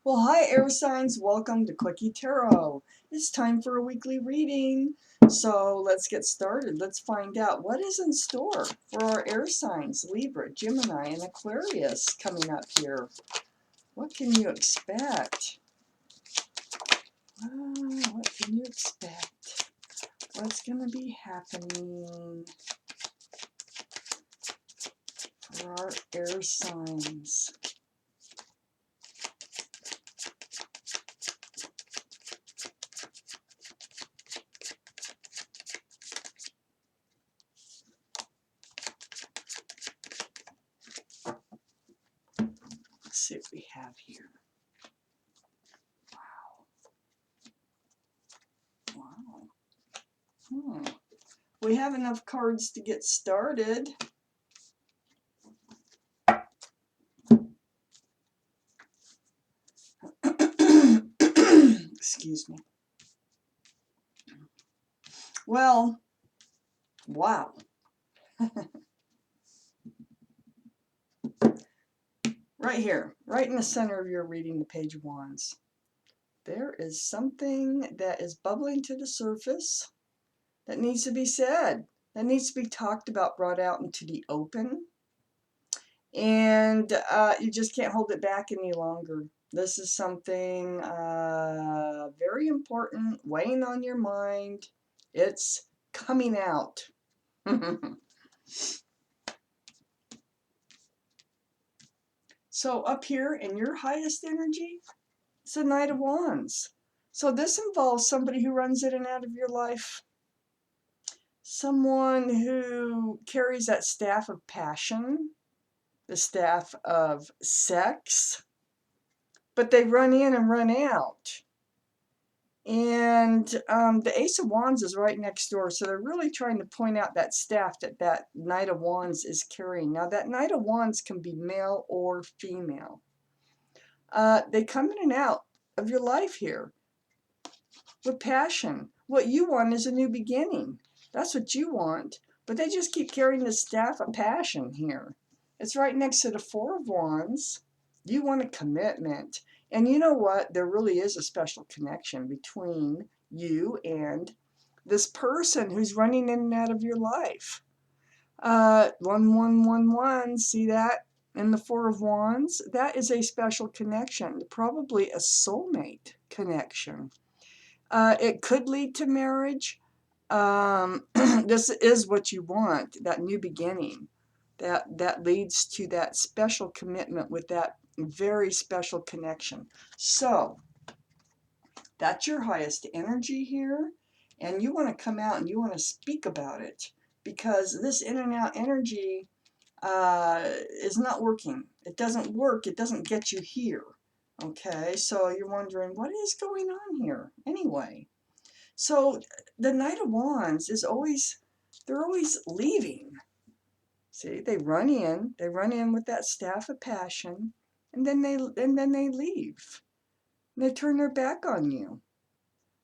Well, hi, air signs. Welcome to Quickie Tarot. It's time for a weekly reading. So let's get started. Let's find out what is in store for our air signs, Libra, Gemini, and Aquarius coming up here. What can you expect? What can you expect? What's going to be happening for our air signs? Let's see what we have here. Wow. We have enough cards to get started. Excuse me. Well, wow. Right here, right in the center of your reading, the Page of Wands, there is something that is bubbling to the surface that needs to be said, that needs to be talked about, brought out into the open. And you just can't hold it back any longer. This is something very important, weighing on your mind. It's coming out. So up here in your highest energy, it's the Knight of Wands. So this involves somebody who runs in and out of your life. Someone who carries that staff of passion, the staff of sex, but they run in and run out. And the Ace of Wands is right next door, so they're really trying to point out that staff that Knight of Wands is carrying. Now, that Knight of Wands can be male or female. They come in and out of your life here with passion. What you want is a new beginning. That's what you want, but they just keep carrying the staff of passion here. It's right next to the Four of Wands. You want a commitment. And you know what? There really is a special connection between you and this person who's running in and out of your life. 1111, see that in the Four of Wands? That is a special connection, probably a soulmate connection. It could lead to marriage. This is what you want, that new beginning. That leads to that special commitment with that very special connection. So that's your highest energy here, and you want to come out and you want to speak about it, because this in and out energy is not working. It doesn't work. It doesn't get you here. Okay, so you're wondering, what is going on here anyway? So the Knight of Wands is always, they're always leaving. See, they run in with that staff of passion, and then they leave. And they turn their back on you.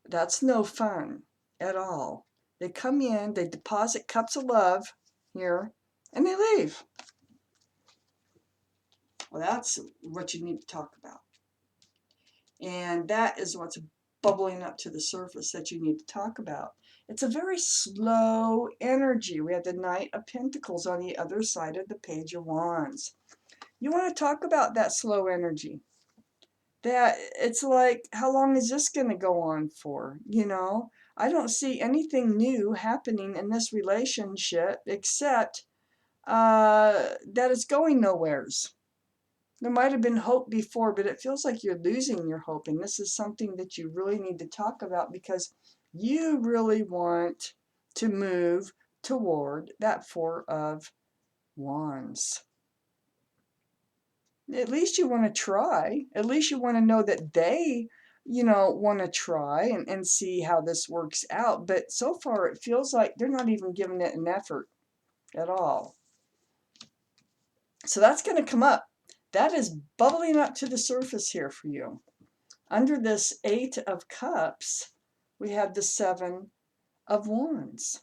That's no fun at all. They come in, they deposit cups of love here, and they leave. Well, that's what you need to talk about. And that is what's bubbling up to the surface that you need to talk about. It's a very slow energy. We have the Knight of Pentacles on the other side of the Page of Wands. You want to talk about that slow energy. That it's like, how long is this going to go on for? You know, I don't see anything new happening in this relationship except that it's going nowheres. There might have been hope before, but it feels like you're losing your hope. And this is something that you really need to talk about, because you really want to move toward that Four of Wands. At least you want to try. At least you want to know that they, want to try and see how this works out. But so far, it feels like they're not even giving it an effort at all. So that's going to come up. That is bubbling up to the surface here for you. Under this Eight of Cups, we have the Seven of Wands.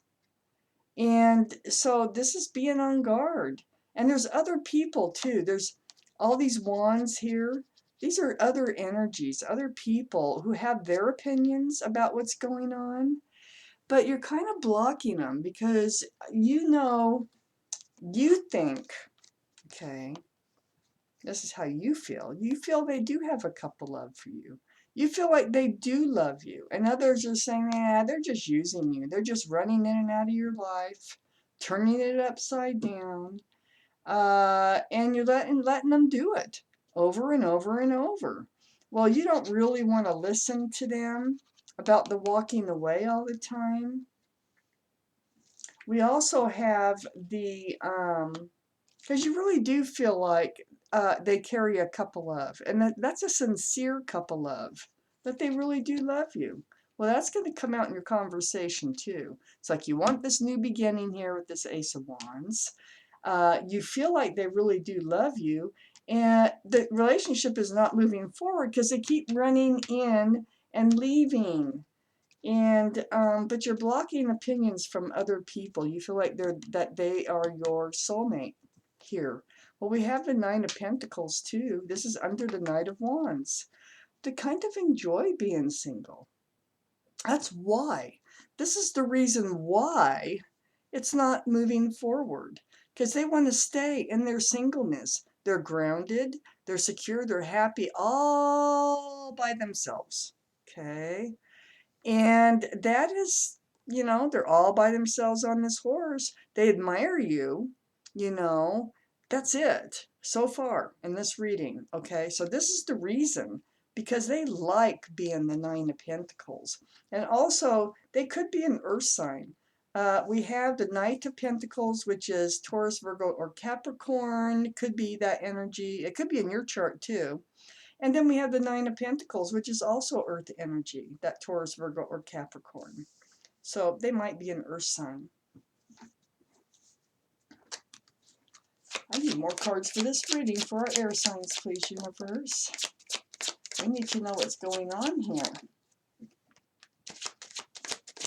And so this is being on guard. And there's other people too. There's all these wands here. These are other energies, other people who have their opinions about what's going on, but you're kind of blocking them because you know, you think, okay, this is how you feel. You feel they do have a cup of love for you. You feel like they do love you. And others are saying, yeah, they're just using you. They're just running in and out of your life, turning it upside down. And you're letting them do it over and over and over. Well, you don't really want to listen to them about the walking away all the time. We also have the because you really do feel like they carry a cup of love, and that's a sincere cup of love, that they really do love you. Well, that's going to come out in your conversation too. It's like you want this new beginning here with this Ace of Wands. You feel like they really do love you, and the relationship is not moving forward because they keep running in and leaving. And but you're blocking opinions from other people. You feel like they are your soulmate here. Well, we have the Nine of Pentacles too. This is under the Knight of Wands. They kind of enjoy being single. That's why. This is the reason why it's not moving forward. Because they want to stay in their singleness. They're grounded, they're secure, they're happy all by themselves. Okay? And that is, you know, they're all by themselves on this horse. They admire you, you know. That's it so far in this reading. Okay, so this is the reason, because they like being the Nine of Pentacles. And also, they could be an earth sign. We have the Knight of Pentacles, which is Taurus, Virgo, or Capricorn. Could be that energy. It could be in your chart too. And then we have the Nine of Pentacles, which is also earth energy, that Taurus, Virgo, or Capricorn. So they might be an earth sign. I need more cards for this reading for our air signs, please, universe. We need to know what's going on here.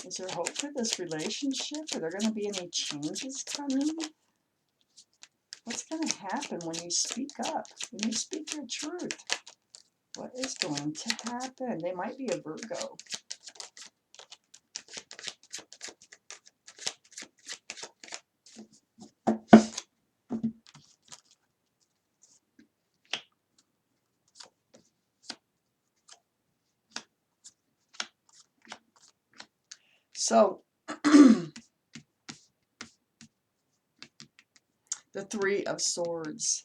Is there hope for this relationship? Are there going to be any changes coming? What's going to happen when you speak up, when you speak your truth? What is going to happen? They might be a Virgo. So, the Three of Swords.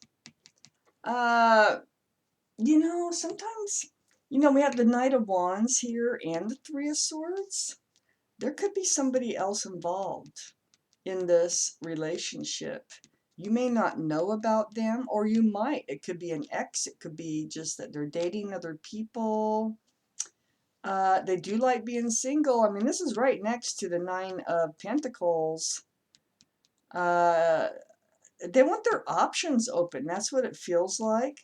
You know, sometimes, you know, we have the Knight of Wands here and the Three of Swords. There could be somebody else involved in this relationship. You may not know about them, or you might. It could be an ex. It could be just that they're dating other people. They do like being single. I mean, this is right next to the Nine of Pentacles. They want their options open. That's what it feels like.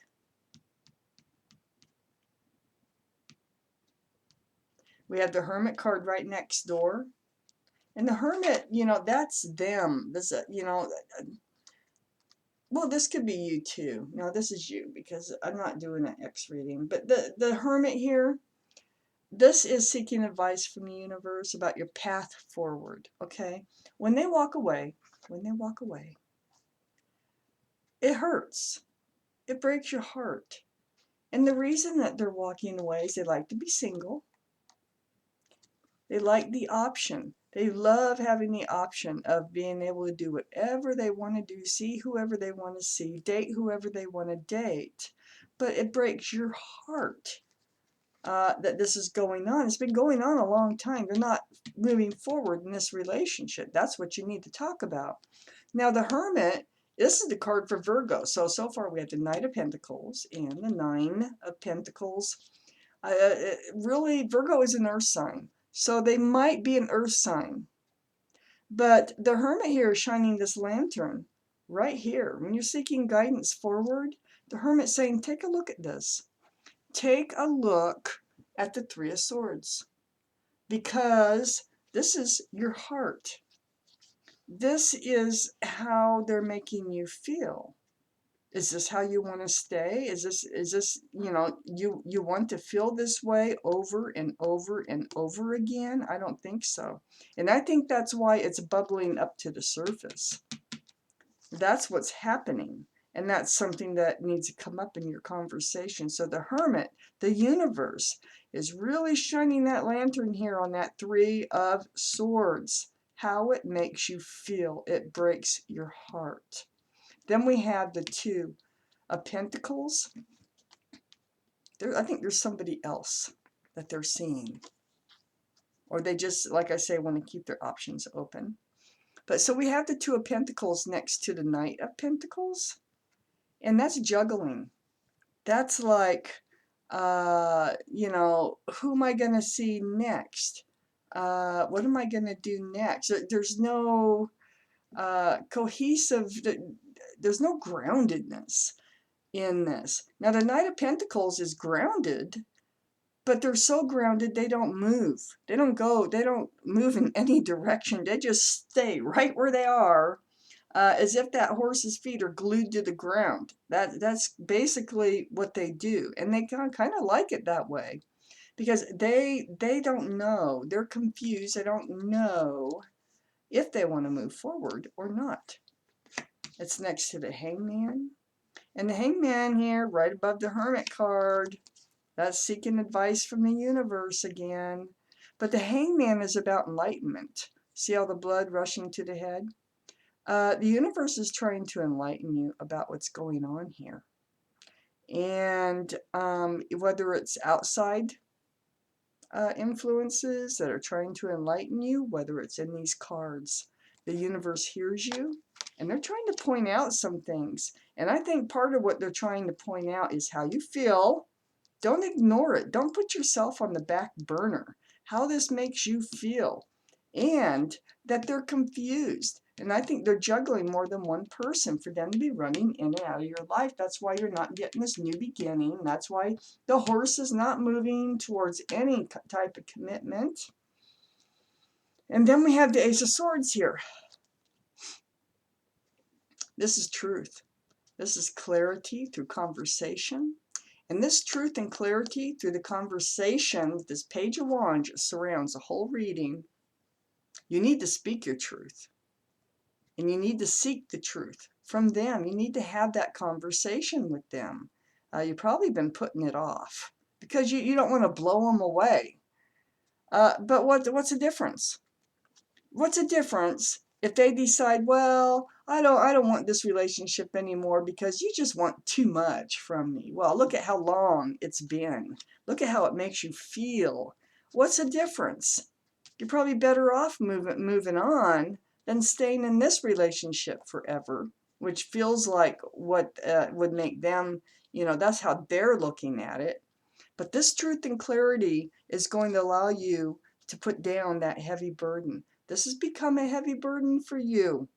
We have the Hermit card right next door. And the Hermit, you know, that's them. This, you know, well, this could be you too. No, this is you, because I'm not doing an X reading. But the Hermit here, this is seeking advice from the universe about your path forward, okay? When they walk away, it hurts. It breaks your heart. And the reason that they're walking away is they like to be single. They like the option. They love having the option of being able to do whatever they want to do, see whoever they want to see, date whoever they want to date. But it breaks your heart that this is going on. It's been going on a long time. They're not moving forward in this relationship. That's what you need to talk about. Now, the Hermit, this is the card for Virgo. So far we have the Knight of Pentacles and the Nine of Pentacles. Really, Virgo is an earth sign. So they might be an earth sign. But the Hermit here is shining this lantern right here. When you're seeking guidance forward, the Hermit's saying, take a look at this. Take a look at the Three of Swords. Because this is your heart. This is how they're making you feel. Is this how you want to stay? Is this, you know, you want to feel this way over and over and over again? I don't think so. And I think that's why it's bubbling up to the surface. That's what's happening. And that's something that needs to come up in your conversation. So the Hermit, the universe, is really shining that lantern here on that Three of Swords. How it makes you feel. It breaks your heart. Then we have the Two of Pentacles. I think there's somebody else that they're seeing. Or they just, like I say, want to keep their options open. But so we have the Two of Pentacles next to the Knight of Pentacles. And that's juggling. That's like, you know, who am I going to see next? What am I going to do next? There's no cohesive, there's no groundedness in this. Now, the Knight of Pentacles is grounded, but they're so grounded they don't move. They don't go, they don't move in any direction. They just stay right where they are, as if that horse's feet are glued to the ground. That's basically what they do. And they kind of like it that way because they don't know. They're confused. They don't know if they want to move forward or not. It's next to the Hangman. And the Hangman here, right above the Hermit card, that's seeking advice from the universe again. But the Hangman is about enlightenment. See all the blood rushing to the head? The universe is trying to enlighten you about what's going on here. And whether it's outside influences that are trying to enlighten you, whether it's in these cards, the universe hears you and they're trying to point out some things. And I think part of what they're trying to point out is how you feel. Don't ignore it. Don't put yourself on the back burner. How this makes you feel. And that they're confused. And I think they're juggling more than one person for them to be running in and out of your life. That's why you're not getting this new beginning. That's why the horse is not moving towards any type of commitment. And then we have the Ace of Swords here. This is truth. This is clarity through conversation. And this truth and clarity through the conversation, this Page of Wands surrounds the whole reading. You need to speak your truth. And you need to seek the truth from them. You need to have that conversation with them. You've probably been putting it off because you don't want to blow them away. But what's the difference? What's the difference if they decide, well, I don't want this relationship anymore because you just want too much from me? Well, look at how long it's been. Look at how it makes you feel. What's the difference? You're probably better off moving on than staying in this relationship forever, which feels like what would make them, you know, that's how they're looking at it. But this truth and clarity is going to allow you to put down that heavy burden. This has become a heavy burden for you.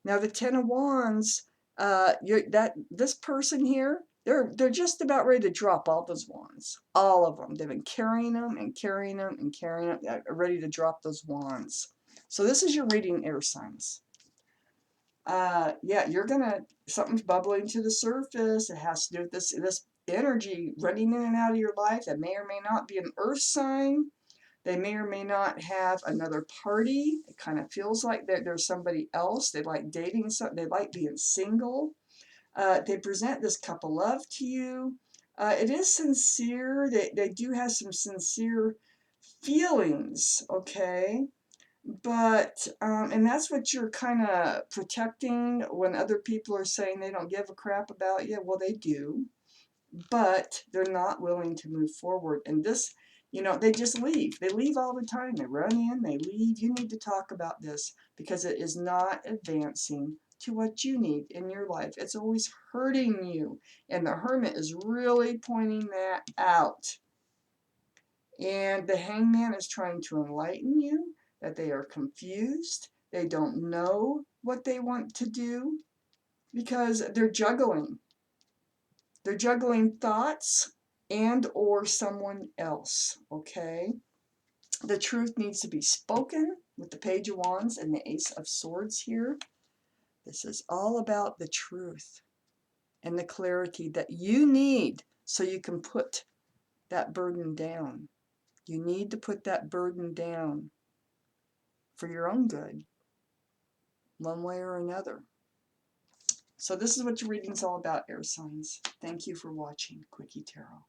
Now the Ten of Wands, this person here, they're just about ready to drop all those wands, all of them. They've been carrying them and carrying them and carrying them, ready to drop those wands. So this is your reading, air signs. Yeah, you're gonna, something's bubbling to the surface. It has to do with this energy running in and out of your life. That may or may not be an earth sign. They may or may not have another party. It kind of feels like there's somebody else. They like dating, they like being single. They present this cup of love to you. It is sincere. They do have some sincere feelings, okay? But, and that's what you're kind of protecting when other people are saying they don't give a crap about you. Well, they do, but they're not willing to move forward. And this, you know, they just leave. They leave all the time. They run in, they leave. You need to talk about this because it is not advancing to what you need in your life. It's always hurting you. And the Hermit is really pointing that out. And the Hangman is trying to enlighten you that they are confused. They don't know what they want to do because they're juggling. They're juggling thoughts and or someone else, okay? The truth needs to be spoken with the Page of Wands and the Ace of Swords here. This is all about the truth. and the clarity that you need so you can put that burden down. You need to put that burden down for your own good, one way or another. So this is what your reading is all about, air signs. Thank you for watching Quickie Tarot.